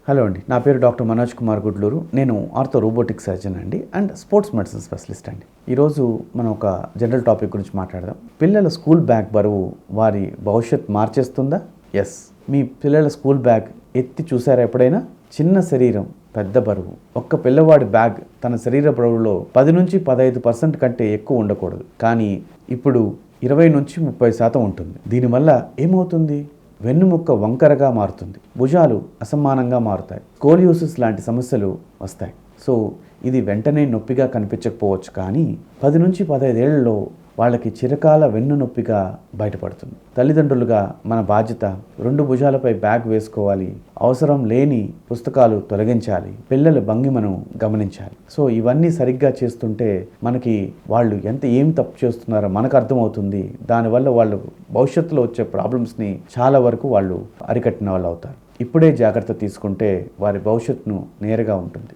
Hello అండి, నా పేరు డాక్టర్ మనోజ్ కుమార్ గుడ్లూరు. నేను ఆర్థో రోబోటిక్ సర్జన్ అండి అండ్ స్పోర్ట్స్ మెడిసిన్ స్పెషలిస్ట్ అండి. ఈరోజు మనం ఒక జనరల్ టాపిక్ గురించి మాట్లాడదాం. పిల్లల స్కూల్ బ్యాగ్ బరువు వారి భవిష్యత్ మార్చేస్తుందా? ఎస్. మీ పిల్లల స్కూల్ బ్యాగ్ ఎత్తి చూసారా ఎప్పుడైనా? చిన్న శరీరం, పెద్ద బరువు. ఒక్క పిల్లవాడి బ్యాగ్ తన శరీర బరువులో 10-15% కంటే ఎక్కువ ఉండకూడదు. కానీ ఇప్పుడు 20-30% ఉంటుంది. దీనివల్ల ఏమవుతుంది? వెన్నుముక్క వంకరగా మారుతుంది, భుజాలు అసమానంగా మారుతాయి, స్కోలియోసిస్ లాంటి సమస్యలు వస్తాయి. సో ఇది వెంటనే నొప్పిగా కనిపించకపోవచ్చు, కానీ 10-15 ఏళ్లలో వాళ్ళకి చిరకాల వెన్ను నొప్పిగా బయటపడుతుంది. తల్లిదండ్రులుగా మన బాధ్యత 2 భుజాలపై బ్యాగ్ వేసుకోవాలి, అవసరం లేని పుస్తకాలు తొలగించాలి, పిల్లల భంగిమను గమనించాలి. సో ఇవన్నీ సరిగ్గా చేస్తుంటే మనకి వాళ్ళు ఏం తప్పు చేస్తున్నారో మనకు అర్థమవుతుంది. దానివల్ల వాళ్ళు భవిష్యత్తులో వచ్చే ప్రాబ్లమ్స్ని చాలా వరకు వాళ్ళు అరికట్టిన వాళ్ళు అవుతారు. ఇప్పుడే జాగ్రత్త తీసుకుంటే వారి భవిష్యత్తును నేరుగా ఉంటుంది.